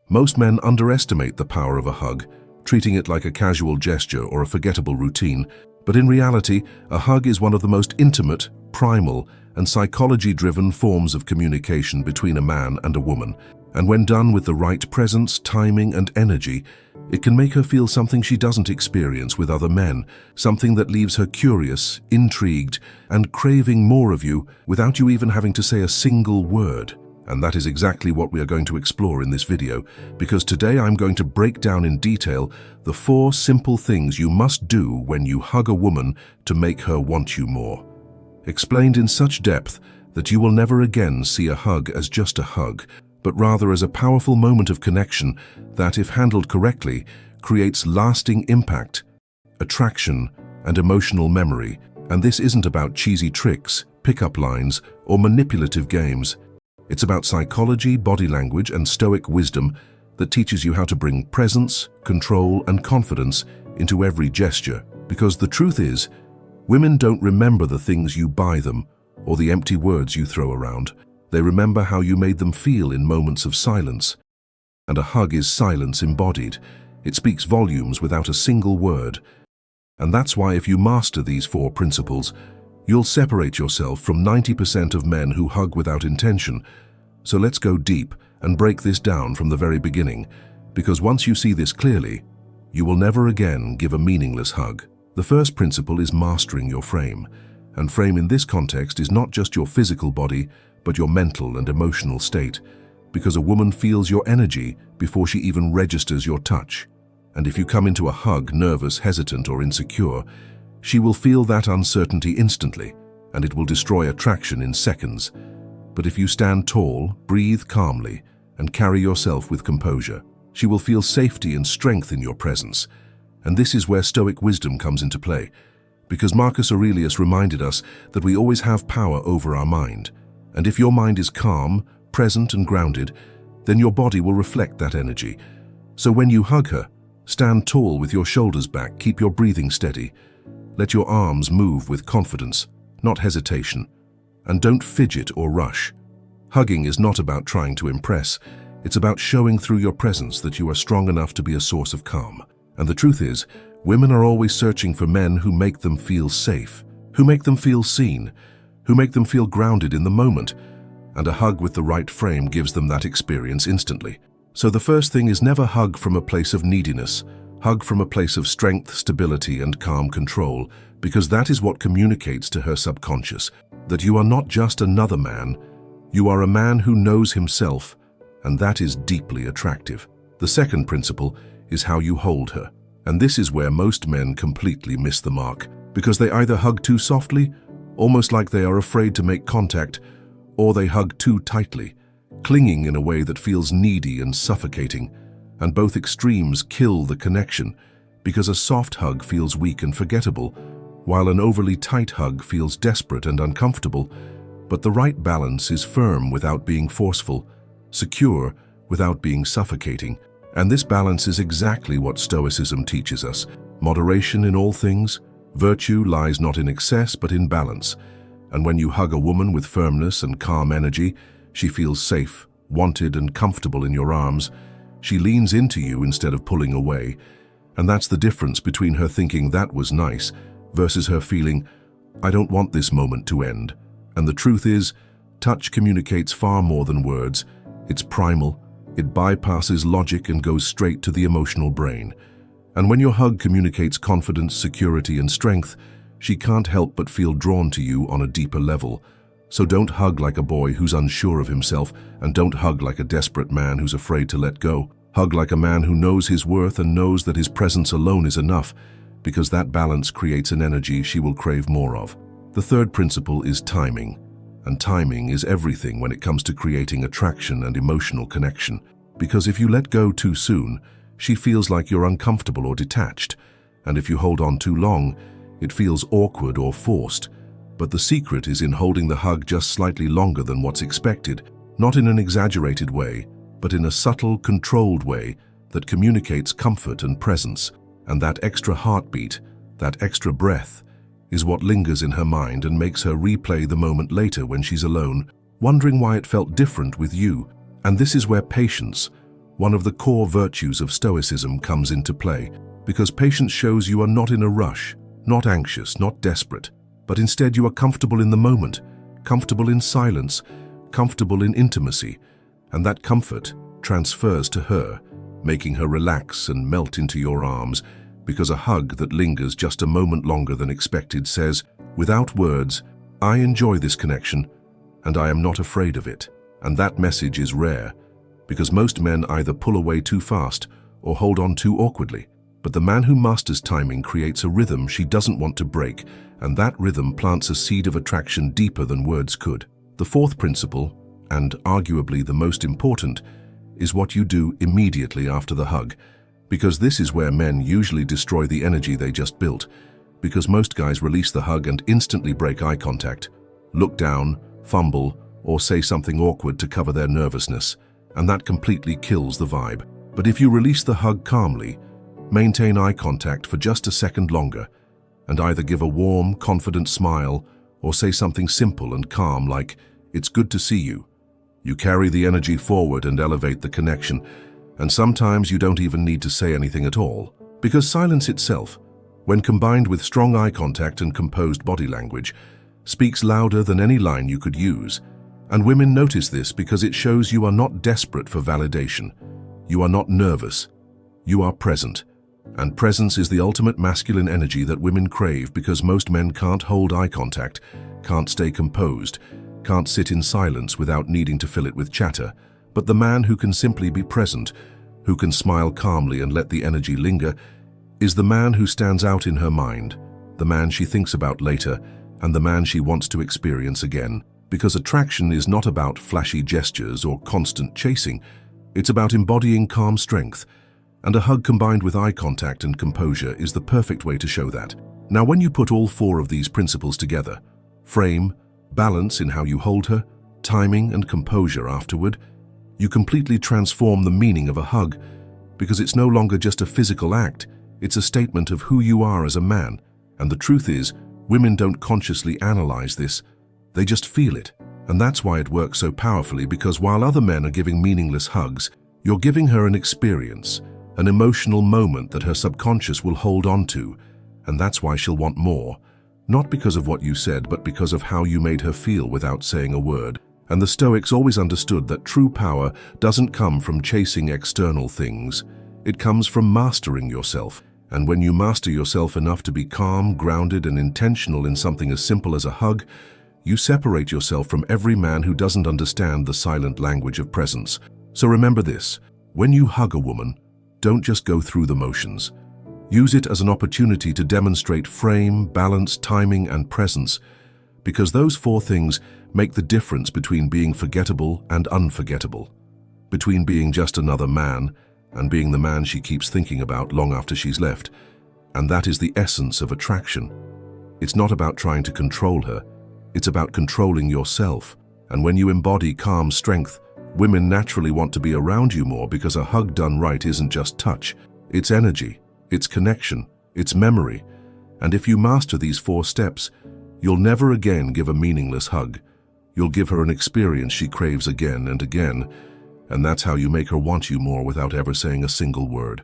Most men underestimate the power of a hug, treating it like a casual gesture or a forgettable routine. But in reality, a hug is one of the most intimate, primal, and psychology-driven forms of communication between a man and a woman. And when done with the right presence, timing, and energy, it can make her feel something she doesn't experience with other men, something that leaves her curious, intrigued, and craving more of you without you even having to say a single word. And that is exactly what we are going to explore in this video, because today I'm going to break down in detail the 4 simple things you must do when you hug a woman to make her want you more. Explained in such depth that you will never again see a hug as just a hug, but rather as a powerful moment of connection that, if handled correctly, creates lasting impact, attraction, and emotional memory. And this isn't about cheesy tricks, pickup lines, or manipulative games. It's about psychology, body language, and stoic wisdom that teaches you how to bring presence, control, and confidence into every gesture. Because the truth is, women don't remember the things you buy them or the empty words you throw around. They remember how you made them feel in moments of silence. And a hug is silence embodied. It speaks volumes without a single word. And that's why if you master these 4 principles, you'll separate yourself from 90% of men who hug without intention. So let's go deep and break this down from the very beginning, because once you see this clearly, you will never again give a meaningless hug. The first principle is mastering your frame. And frame in this context is not just your physical body, but your mental and emotional state, because a woman feels your energy before she even registers your touch. And if you come into a hug nervous, hesitant, or insecure, she will feel that uncertainty instantly, and it will destroy attraction in seconds. But if you stand tall, breathe calmly, and carry yourself with composure, she will feel safety and strength in your presence. And this is where stoic wisdom comes into play, because Marcus Aurelius reminded us that we always have power over our mind. And if your mind is calm, present, and grounded, then your body will reflect that energy. So when you hug her, stand tall with your shoulders back, keep your breathing steady. Let your arms move with confidence, not hesitation. And don't fidget or rush. Hugging is not about trying to impress. It's about showing through your presence that you are strong enough to be a source of calm. And the truth is, women are always searching for men who make them feel safe, who make them feel seen, who make them feel grounded in the moment. And a hug with the right frame gives them that experience instantly. So the first thing is never hug from a place of neediness. Hug from a place of strength, stability, and calm control, because that is what communicates to her subconscious that you are not just another man, you are a man who knows himself, and that is deeply attractive. The second principle is how you hold her. And this is where most men completely miss the mark, because they either hug too softly, almost like they are afraid to make contact, or they hug too tightly, clinging in a way that feels needy and suffocating. And both extremes kill the connection, because a soft hug feels weak and forgettable, while an overly tight hug feels desperate and uncomfortable. But the right balance is firm without being forceful, secure without being suffocating. And this balance is exactly what Stoicism teaches us. Moderation in all things. Virtue lies not in excess but in balance. And when you hug a woman with firmness and calm energy, she feels safe, wanted, and comfortable in your arms. She leans into you instead of pulling away. And that's the difference between her thinking that was nice versus her feeling, I don't want this moment to end. And the truth is, touch communicates far more than words. It's primal. It bypasses logic and goes straight to the emotional brain. And when your hug communicates confidence, security, and strength, she can't help but feel drawn to you on a deeper level. So don't hug like a boy who's unsure of himself, and don't hug like a desperate man who's afraid to let go. Hug like a man who knows his worth and knows that his presence alone is enough, because that balance creates an energy she will crave more of. The third principle is timing. And timing is everything when it comes to creating attraction and emotional connection. Because if you let go too soon, she feels like you're uncomfortable or detached. And if you hold on too long, it feels awkward or forced. But the secret is in holding the hug just slightly longer than what's expected, not in an exaggerated way, but in a subtle, controlled way that communicates comfort and presence. And that extra heartbeat, that extra breath, is what lingers in her mind and makes her replay the moment later when she's alone, wondering why it felt different with you. And this is where patience, one of the core virtues of Stoicism comes into play, because patience shows you are not in a rush, not anxious, not desperate, but instead you are comfortable in the moment, comfortable in silence, comfortable in intimacy, and that comfort transfers to her, making her relax and melt into your arms, because a hug that lingers just a moment longer than expected says, without words, I enjoy this connection, and I am not afraid of it. And that message is rare, because most men either pull away too fast or hold on too awkwardly. But the man who masters timing creates a rhythm she doesn't want to break, and that rhythm plants a seed of attraction deeper than words could. The fourth principle, and arguably the most important, is what you do immediately after the hug, because this is where men usually destroy the energy they just built, because most guys release the hug and instantly break eye contact, look down, fumble, or say something awkward to cover their nervousness, and that completely kills the vibe. But if you release the hug calmly, maintain eye contact for just a second longer, and either give a warm, confident smile or say something simple and calm like, "It's good to see you," you carry the energy forward and elevate the connection. And sometimes you don't even need to say anything at all, because silence itself, when combined with strong eye contact and composed body language, speaks louder than any line you could use. And women notice this because it shows you are not desperate for validation. You are not nervous. You are present. And presence is the ultimate masculine energy that women crave, because most men can't hold eye contact, can't stay composed, can't sit in silence without needing to fill it with chatter. But the man who can simply be present, who can smile calmly and let the energy linger, is the man who stands out in her mind, the man she thinks about later, and the man she wants to experience again. Because attraction is not about flashy gestures or constant chasing, it's about embodying calm strength, and a hug combined with eye contact and composure is the perfect way to show that. Now, when you put all four of these principles together, frame, balance in how you hold her, timing and composure afterward, you completely transform the meaning of a hug, because it's no longer just a physical act, it's a statement of who you are as a man. And the truth is, women don't consciously analyze this, they just feel it. And that's why it works so powerfully, because while other men are giving meaningless hugs, you're giving her an experience, an emotional moment that her subconscious will hold on to, and that's why she'll want more. Not because of what you said, but because of how you made her feel without saying a word. And the Stoics always understood that true power doesn't come from chasing external things. It comes from mastering yourself. And when you master yourself enough to be calm, grounded, and intentional in something as simple as a hug, you separate yourself from every man who doesn't understand the silent language of presence. So remember this, when you hug a woman, don't just go through the motions. Use it as an opportunity to demonstrate frame, balance, timing, and presence, because those four things make the difference between being forgettable and unforgettable, between being just another man and being the man she keeps thinking about long after she's left. And that is the essence of attraction. It's not about trying to control her, it's about controlling yourself. And when you embody calm strength, women naturally want to be around you more, because a hug done right isn't just touch, it's energy, it's connection, it's memory. And if you master these four steps, you'll never again give a meaningless hug. You'll give her an experience she craves again and again, and that's how you make her want you more without ever saying a single word.